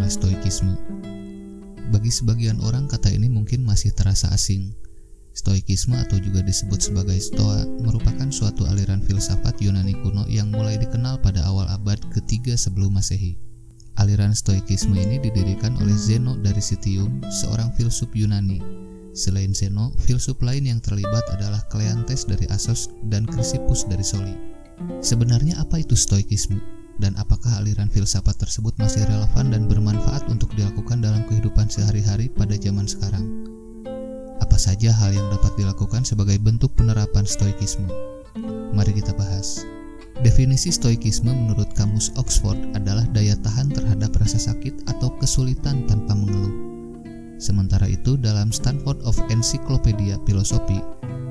adalah stoikisme. Bagi sebagian orang kata ini mungkin masih terasa asing. Stoikisme atau juga disebut sebagai Stoa merupakan suatu aliran filsafat Yunani kuno yang mulai dikenal pada awal abad ke-3 sebelum Masehi. Aliran stoikisme ini didirikan oleh Zeno dari Citium, seorang filsuf Yunani. Selain Zeno, filsuf lain yang terlibat adalah Kleantes dari Assos dan Chrysippus dari Soli. Sebenarnya apa itu stoikisme? Dan apakah aliran filsafat tersebut masih relevan dan bermanfaat untuk dilakukan dalam kehidupan sehari-hari pada zaman sekarang? Apa saja hal yang dapat dilakukan sebagai bentuk penerapan stoikisme? Mari kita bahas. Definisi stoikisme menurut Kamus Oxford adalah daya tahan terhadap rasa sakit atau kesulitan tanpa mengeluh. Sementara itu dalam Stanford of Encyclopedia Philosophy,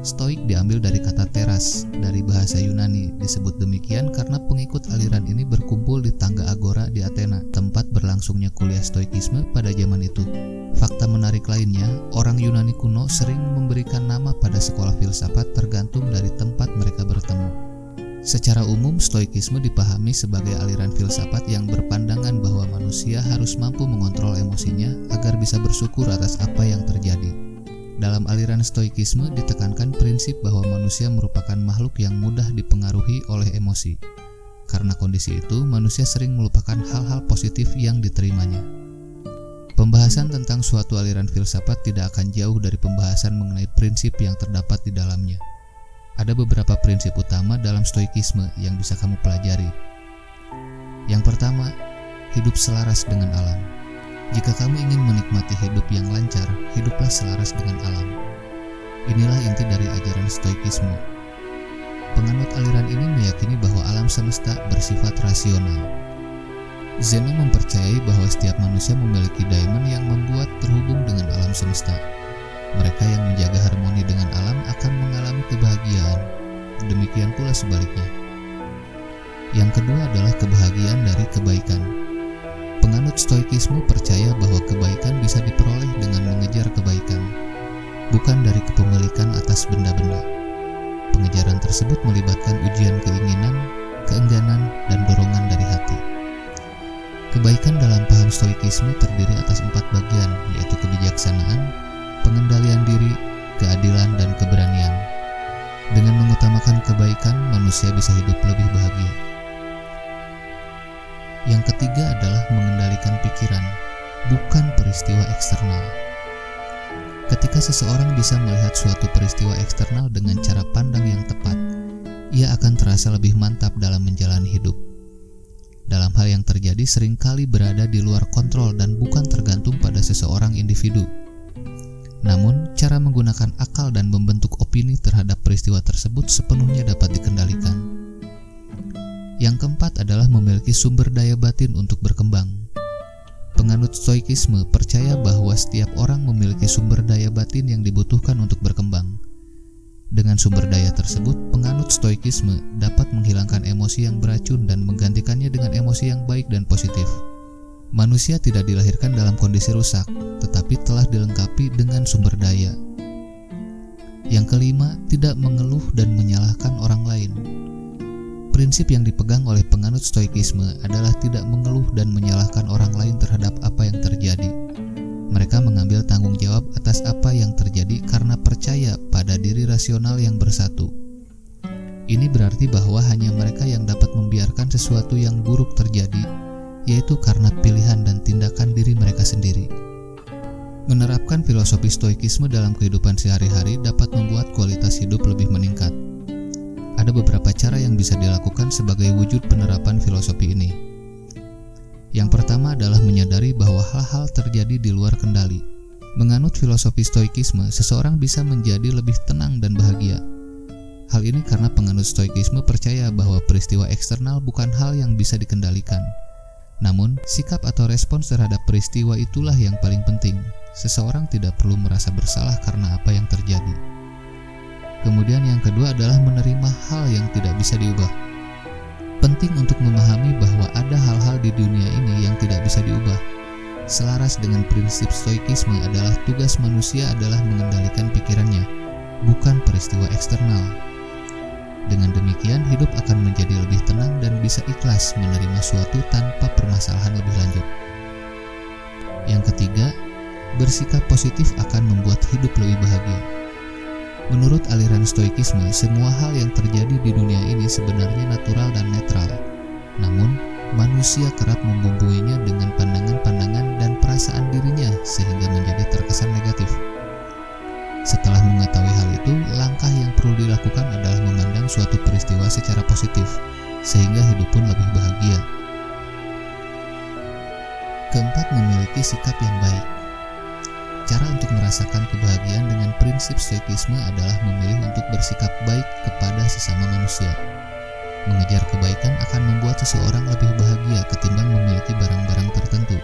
Stoik diambil dari kata teras dari bahasa Yunani. Disebut demikian karena pengikut aliran ini berkumpul di tangga Agora di Athena, tempat berlangsungnya kuliah stoikisme pada zaman itu. Fakta menarik lainnya, orang Yunani kuno sering memberikan nama pada sekolah filsafat tergantung dari tempat mereka bertemu. Secara umum, stoikisme dipahami sebagai aliran filsafat yang berpandangan bahwa manusia harus mampu mengontrol emosinya agar bisa bersyukur atas apa yang terjadi. Dalam aliran stoikisme ditekankan prinsip bahwa manusia merupakan makhluk yang mudah dipengaruhi oleh emosi. Karena kondisi itu, manusia sering melupakan hal-hal positif yang diterimanya. Pembahasan tentang suatu aliran filsafat tidak akan jauh dari pembahasan mengenai prinsip yang terdapat di dalamnya. Ada beberapa prinsip utama dalam stoikisme yang bisa kamu pelajari. Yang pertama, hidup selaras dengan alam. Jika kamu ingin menikmati hidup yang lancar, hiduplah selaras dengan alam. Inilah inti dari ajaran stoikisme. Penganut aliran ini meyakini bahwa alam semesta bersifat rasional. Zeno mempercayai bahwa setiap manusia memiliki daemon yang membuat terhubung dengan alam semesta. Mereka yang menjaga harmoni dengan alam akan mengalami kebahagiaan. Demikian pula sebaliknya. Yang kedua adalah kebahagiaan dari kebaikan. Penganut stoikisme percaya bahwa kebaikan bisa diperoleh dengan mengejar kebaikan, bukan dari kepemilikan atas benda-benda. Pengejaran tersebut melibatkan ujian keinginan, keengganan, dan dorongan dari hati. Kebaikan dalam paham stoikisme terdiri atas 4 bagian, yaitu kebijaksanaan, pengendalian diri, keadilan, dan keberanian. Dengan mengutamakan kebaikan, manusia bisa hidup lebih bahagia. Yang ketiga adalah mengendalikan pikiran, bukan peristiwa eksternal. Ketika seseorang bisa melihat suatu peristiwa eksternal dengan cara pandang yang tepat, ia akan terasa lebih mantap dalam menjalani hidup. Dalam hal yang terjadi seringkali berada di luar kontrol dan bukan tergantung pada seseorang individu. Namun, cara menggunakan akal dan membentuk opini terhadap peristiwa tersebut sepenuhnya dapat dikendalikan. Yang keempat adalah memiliki sumber daya batin untuk berkembang. Penganut stoikisme percaya bahwa setiap orang memiliki sumber daya batin yang dibutuhkan untuk berkembang. Dengan sumber daya tersebut, penganut stoikisme dapat menghilangkan emosi yang beracun dan menggantikannya dengan emosi yang baik dan positif. Manusia tidak dilahirkan dalam kondisi rusak, tetapi telah dilengkapi dengan sumber daya. Yang kelima, tidak mengeluh dan menyalahkan orang lain. Prinsip yang dipegang oleh penganut stoikisme adalah tidak mengeluh dan menyalahkan orang lain terhadap apa yang terjadi. Mereka mengambil tanggung jawab atas apa yang terjadi karena percaya pada diri rasional yang bersatu. Ini berarti bahwa hanya mereka yang dapat membiarkan sesuatu yang buruk terjadi, yaitu karena pilihan dan tindakan diri mereka sendiri. Menerapkan filosofi stoikisme dalam kehidupan sehari-hari dapat membuat kualitas hidup lebih meningkat. Ada beberapa cara yang bisa dilakukan sebagai wujud penerapan filosofi ini. Yang pertama adalah menyadari bahwa hal-hal terjadi di luar kendali. Menganut filosofi stoikisme, seseorang bisa menjadi lebih tenang dan bahagia. Hal ini karena penganut stoikisme percaya bahwa peristiwa eksternal bukan hal yang bisa dikendalikan. Namun, sikap atau respons terhadap peristiwa itulah yang paling penting. Seseorang tidak perlu merasa bersalah karena apa yang terjadi. Kemudian yang kedua adalah menerima hal yang tidak bisa diubah. Penting untuk memahami bahwa ada hal-hal di dunia ini yang tidak bisa diubah. Selaras dengan prinsip stoikisme adalah tugas manusia adalah mengendalikan pikirannya, bukan peristiwa eksternal. Dengan demikian, hidup akan menjadi lebih tenang dan bisa ikhlas menerima suatu tanpa permasalahan lebih lanjut. Bersikap positif akan membuat hidup lebih bahagia. Menurut aliran Stoikisme, semua hal yang terjadi di dunia ini sebenarnya natural dan netral. Namun, manusia kerap membumbuinya dengan pandangan-pandangan dan perasaan dirinya sehingga menjadi terkesan negatif. Setelah mengetahui hal itu, langkah yang perlu dilakukan adalah memandang suatu peristiwa secara positif, sehingga hidup pun lebih bahagia. Keempat, memiliki sikap yang baik. Cara untuk merasakan kebahagiaan dengan prinsip Stoikisme adalah memilih untuk bersikap baik kepada sesama manusia. Mengejar kebaikan akan membuat seseorang lebih bahagia ketimbang memiliki barang-barang tertentu.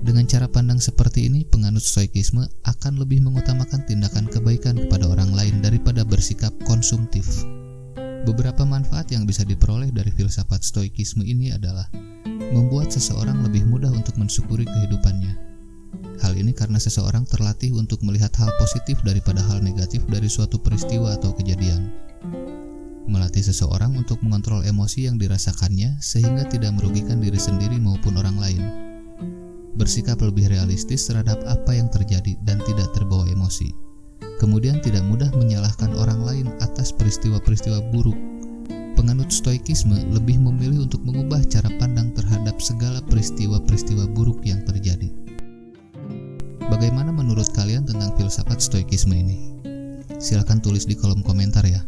Dengan cara pandang seperti ini, penganut Stoikisme akan lebih mengutamakan tindakan kebaikan kepada orang lain daripada bersikap konsumtif. Beberapa manfaat yang bisa diperoleh dari filsafat Stoikisme ini adalah membuat seseorang lebih mudah untuk mensyukuri kehidupannya. Hal ini karena seseorang terlatih untuk melihat hal positif daripada hal negatif dari suatu peristiwa atau kejadian. Melatih seseorang untuk mengontrol emosi yang dirasakannya sehingga tidak merugikan diri sendiri maupun orang lain. Bersikap lebih realistis terhadap apa yang terjadi dan tidak terbawa emosi. Kemudian tidak mudah menyalahkan orang lain atas peristiwa-peristiwa buruk. Penganut Stoikisme lebih memilih untuk mengubah cara pandang terhadap segala peristiwa-peristiwa buruk yang terjadi. Bagaimana menurut kalian tentang filsafat Stoikisme ini? Silakan tulis di kolom komentar ya.